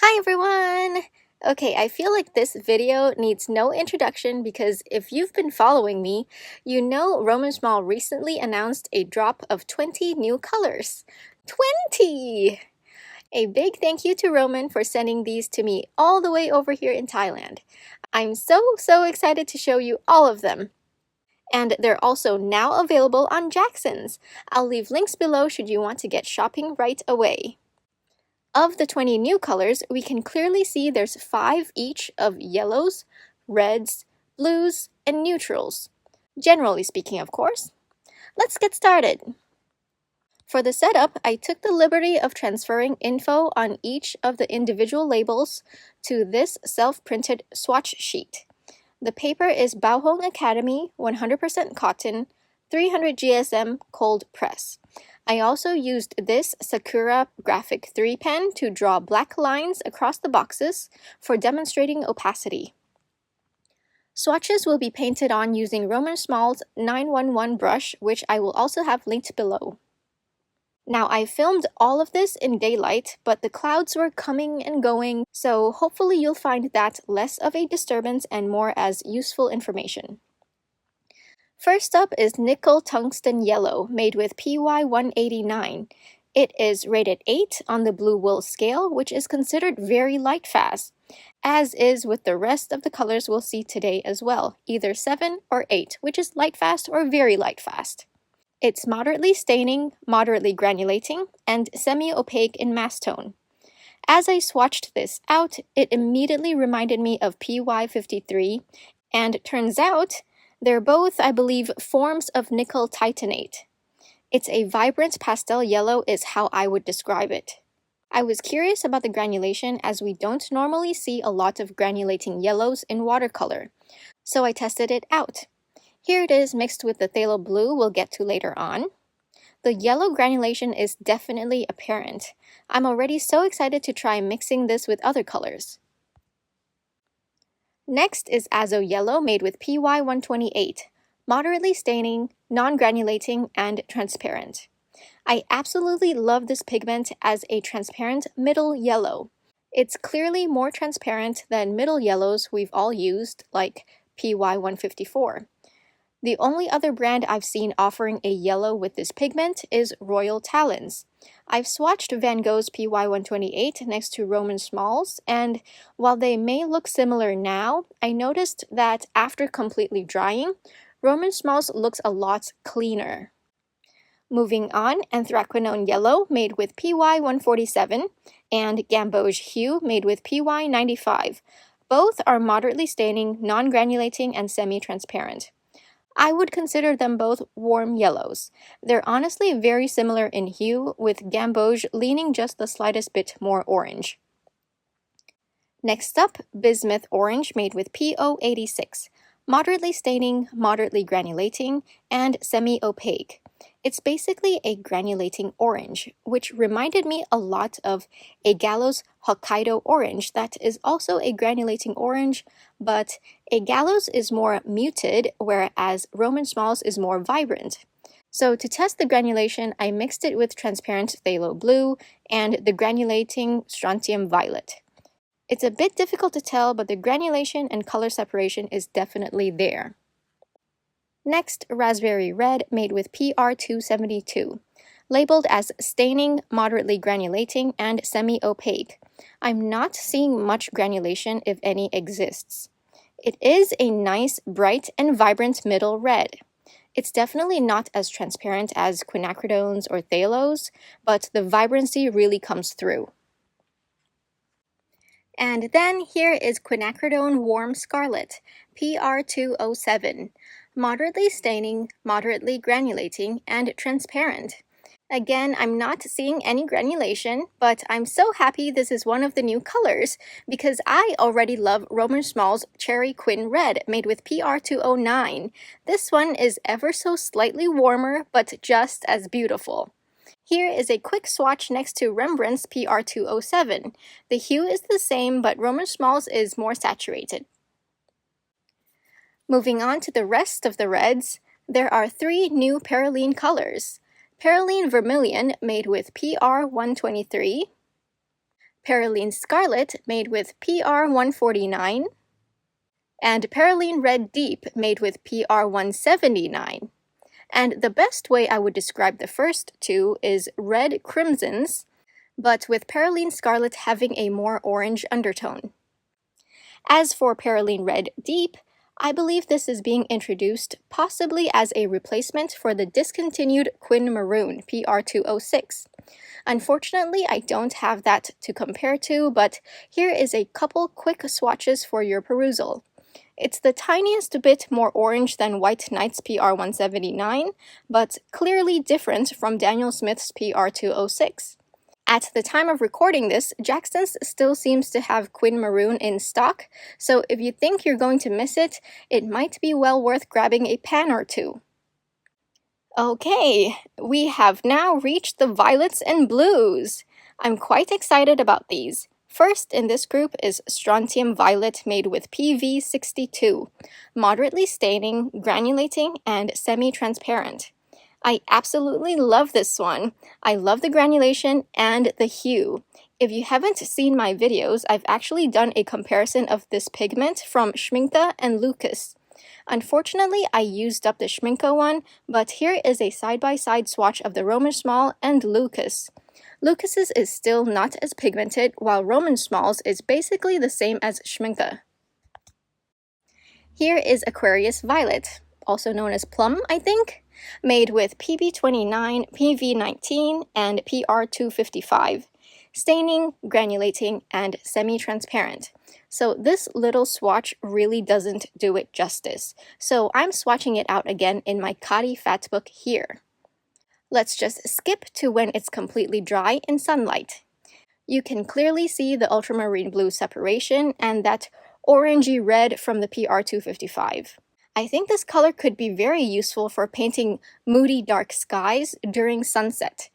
Hi everyone! Okay, I feel like this video needs no introduction because if you've been following me, you know Roman Small recently announced a drop of 20 new colors. 20! A big thank you to Roman for sending these to me all the way over here in Thailand. I'm so excited to show you all of them. And they're also now available on Jackson's. I'll leave links below should you want to get shopping right away. Of the 20 new colors, we can clearly see there's 5 each of yellows, reds, blues, and neutrals. Generally speaking, of course. Let's get started. For the setup, I took the liberty of transferring info on each of the individual labels to this self-printed swatch sheet. The paper is Baohong Academy 100% cotton, 300 GSM cold press. I also used this Sakura Graphic 3 pen to draw black lines across the boxes for demonstrating opacity. Swatches will be painted on using Roman Small's 911 brush, which I will also have linked below. Now, I filmed all of this in daylight, but the clouds were coming and going, so hopefully you'll find that less of a disturbance and more as useful information. First up is Nickel Tungsten Yellow, made with PY189. It is rated 8 on the blue wool scale, which is considered very light fast, as is with the rest of the colors we'll see today as well, either 7 or 8, which is light fast or very light fast. It's moderately staining, moderately granulating, and semi-opaque in mass tone. As I swatched this out, it immediately reminded me of PY53, and turns out they're both, I believe, forms of nickel titanate. It's a vibrant pastel yellow is how I would describe it. I was curious about the granulation as we don't normally see a lot of granulating yellows in watercolor, so I tested it out. Here it is mixed with the phthalo blue we'll get to later on. The yellow granulation is definitely apparent. I'm already so excited to try mixing this with other colors. Next is Azo Yellow made with PY128, moderately staining, non-granulating, and transparent. I absolutely love this pigment as a transparent middle yellow. It's clearly more transparent than middle yellows we've all used, like PY154. The only other brand I've seen offering a yellow with this pigment is Royal Talons. I've swatched Van Gogh's PY128 next to Roman Smalls, and while they may look similar now, I noticed that after completely drying, Roman Smalls looks a lot cleaner. Moving on, Anthraquinone Yellow made with PY147 and Gamboge Hue made with PY95. Both are moderately staining, non-granulating, and semi-transparent. I would consider them both warm yellows. They're honestly very similar in hue, with Gamboge leaning just the slightest bit more orange. Next up, Bismuth Orange made with PO86. Moderately staining, moderately granulating, and semi-opaque. It's basically a granulating orange, which reminded me a lot of a Gallows Hokkaido orange that is also a granulating orange, but a Gallows is more muted, whereas Roman Smalls is more vibrant. So to test the granulation, I mixed it with transparent phthalo blue and the granulating strontium violet. It's a bit difficult to tell, but the granulation and color separation is definitely there. Next, Raspberry Red made with PR272, labeled as staining, moderately granulating, and semi-opaque. I'm not seeing much granulation, if any exists. It is a nice, bright, and vibrant middle red. It's definitely not as transparent as quinacridones or phthalos, but the vibrancy really comes through. And then here is Quinacridone Warm Scarlet, PR207. Moderately staining, moderately granulating, and transparent. Again, I'm not seeing any granulation, but I'm so happy this is one of the new colors because I already love Roman Small's Cherry Quin Red made with PR209. This one is ever so slightly warmer, but just as beautiful. Here is a quick swatch next to Rembrandt's PR207. The hue is the same, but Roman Smalls is more saturated. Moving on to the rest of the reds, there are 3 new Perylene colors. Perylene Vermilion made with PR123, Perylene Scarlet made with PR149, and Perylene Red Deep made with PR179. And the best way I would describe the first two is red crimsons, but with Perylene Scarlet having a more orange undertone. As for Perylene Red Deep, I believe this is being introduced possibly as a replacement for the discontinued Quin Maroon PR206. Unfortunately, I don't have that to compare to, but here is a couple quick swatches for your perusal. It's the tiniest bit more orange than White Knight's PR179, but clearly different from Daniel Smith's PR206. At the time of recording this, Jackson's still seems to have Quin Maroon in stock, so if you think you're going to miss it, it might be well worth grabbing a pan or two. Okay, we have now reached the violets and blues. I'm quite excited about these. First in this group is Strontium Violet made with PV62, moderately staining, granulating, and semi-transparent. I absolutely love this one. I love the granulation and the hue. If you haven't seen my videos, I've actually done a comparison of this pigment from Schmincke and Lucas. Unfortunately, I used up the Schmincke one, but here is a side-by-side swatch of the Roman Szmal and Lucas. Lucas's is still not as pigmented, while Roman Szmal's is basically the same as Schmincke. Here is Aquarius Violet, also known as Plum, I think, made with PB29, PV19, and PR255, staining, granulating, and semi-transparent. So this little swatch really doesn't do it justice, so I'm swatching it out again in my Kadi Fat Book here. Let's just skip to when it's completely dry in sunlight. You can clearly see the ultramarine blue separation and that orangey red from the PR255. I think this color could be very useful for painting moody dark skies during sunset.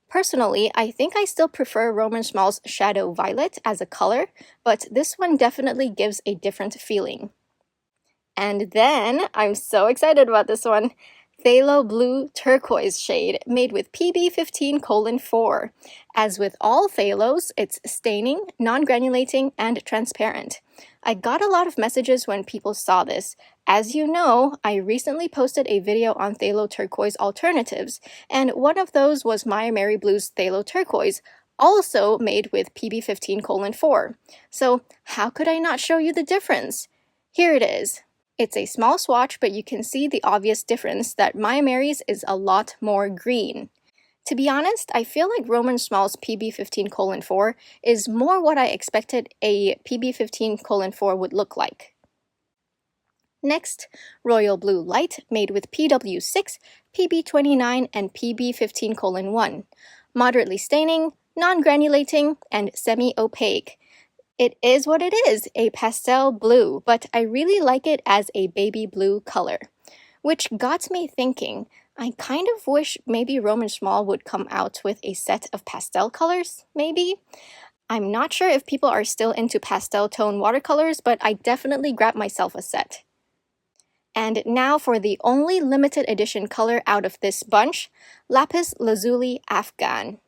Personally, I think I still prefer Roman Szmal's Shadow Violet as a color, but this one definitely gives a different feeling. And then, I'm so excited about this one, Phthalo Blue Turquoise shade made with PB15:4. As with all phthalos, it's staining, non-granulating, and transparent. I got a lot of messages when people saw this. As you know, I recently posted a video on phthalo turquoise alternatives, and one of those was Maya Mary Blue's Phthalo Turquoise, also made with PB15:4. So how could I not show you the difference? Here it is. It's a small swatch, but you can see the obvious difference that Maya Mary's is a lot more green. To be honest, I feel like Roman Szmal's PB15:4 is more what I expected a PB15:4 would look like. Next, Royal Blue Light made with PW6, PB29, and PB15:1. Moderately staining, non-granulating, and semi-opaque. It is what it is, a pastel blue, but I really like it as a baby blue color. Which got me thinking, I kind of wish maybe Roman Szmal would come out with a set of pastel colors, maybe? I'm not sure if people are still into pastel tone watercolors, but I definitely grabbed myself a set. And now for the only limited edition color out of this bunch, Lapis Lazuli Afghan.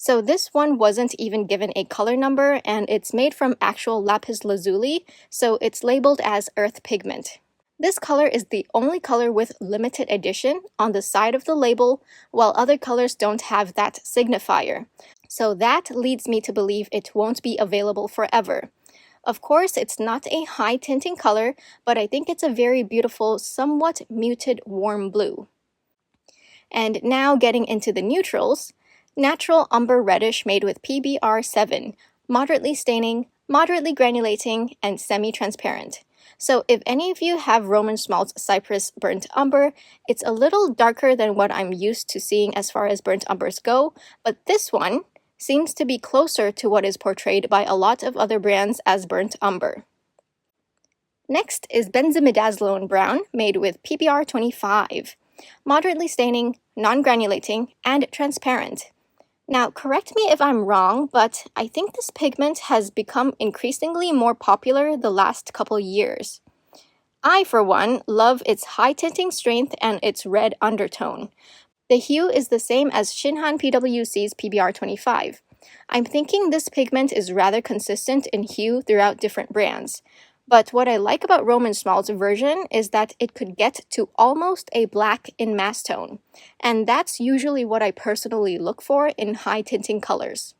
So this one wasn't even given a color number, and it's made from actual lapis lazuli, so it's labeled as earth pigment. This color is the only color with limited edition on the side of the label, while other colors don't have that signifier. So that leads me to believe it won't be available forever. Of course, it's not a high tinting color, but I think it's a very beautiful, somewhat muted warm blue. And now getting into the neutrals, Natural Umber Reddish made with PBR7, moderately staining, moderately granulating, and semi-transparent. So if any of you have Roman Szmal's Cypress Burnt Umber, it's a little darker than what I'm used to seeing as far as burnt umbers go, but this one seems to be closer to what is portrayed by a lot of other brands as burnt umber. Next is Benzimidazolone Brown made with PBR25, moderately staining, non-granulating, and transparent. Now, correct me if I'm wrong, but I think this pigment has become increasingly more popular the last couple years. I, for one, love its high tinting strength and its red undertone. The hue is the same as Shinhan PwC's PBR25. I'm thinking this pigment is rather consistent in hue throughout different brands. But what I like about Roman Szmal's version is that it could get to almost a black in mass tone, and that's usually what I personally look for in high tinting colors.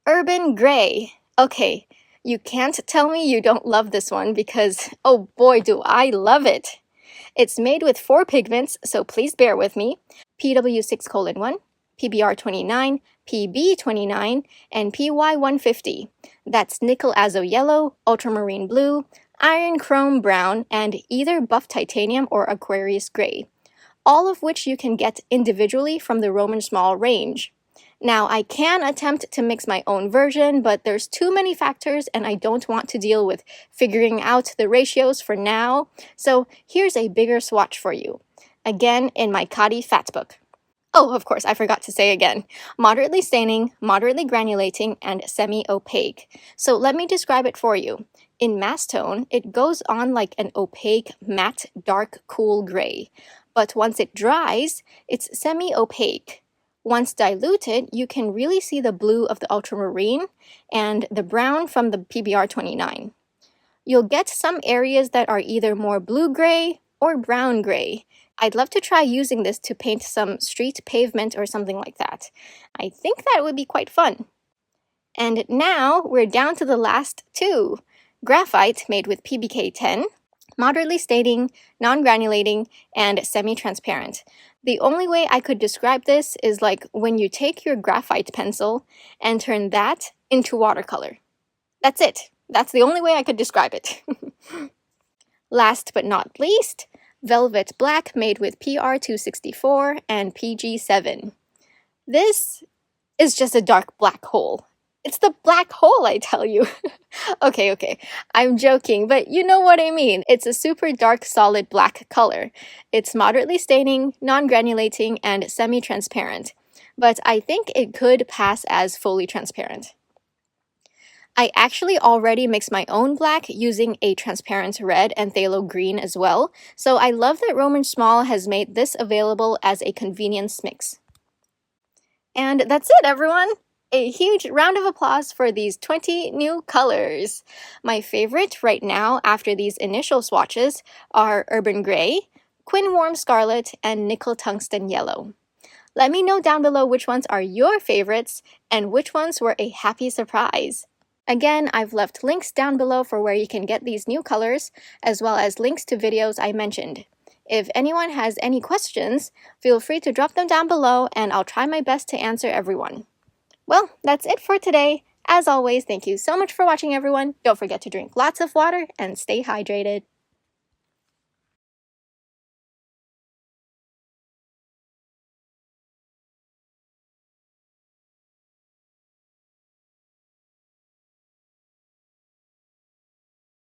Urban Gray. Okay, you can't tell me you don't love this one because, oh boy, do I love it! It's made with 4 pigments, so please bear with me. PW6:1, PBR29, PB29, and PY150. That's nickel azo yellow, ultramarine blue, iron chrome brown, and either buff titanium or Aquarius gray, all of which you can get individually from the Roman Szmal range. Now, I can attempt to mix my own version, but there's too many factors and I don't want to deal with figuring out the ratios for now, so here's a bigger swatch for you. Again, in my Kadi Fat book. Oh, of course, I forgot to say again. Moderately staining, moderately granulating, and semi-opaque. So let me describe it for you. In mass tone, it goes on like an opaque, matte, dark, cool gray. But once it dries, it's semi-opaque. Once diluted, you can really see the blue of the ultramarine and the brown from the PBR29. You'll get some areas that are either more blue-gray or brown-gray. I'd love to try using this to paint some street pavement or something like that. I think that would be quite fun. And now we're down to the last 2. Graphite made with PBK10, moderately staining, non-granulating, and semi-transparent. The only way I could describe this is like when you take your graphite pencil and turn that into watercolor. That's it. That's the only way I could describe it. Last but not least, Velvet Black made with PR264 and PG7. This is just a dark black hole. It's the black hole, I tell you. Okay, I'm joking, but you know what I mean. It's a super dark, solid black color. It's moderately staining, non-granulating, and semi-transparent, but I think it could pass as fully transparent. I actually already mixed my own black using a transparent red and phthalo green as well, so I love that Roman Szmal has made this available as a convenience mix. And that's it, everyone! A huge round of applause for these 20 new colors. My favorite right now after these initial swatches are Urban Gray, Quin Warm Scarlet, and Nickel Tungsten Yellow. Let me know down below which ones are your favorites and which ones were a happy surprise. Again, I've left links down below for where you can get these new colors, as well as links to videos I mentioned. If anyone has any questions, feel free to drop them down below and I'll try my best to answer everyone. Well, that's it for today. As always, thank you so much for watching, everyone. Don't forget to drink lots of water and stay hydrated.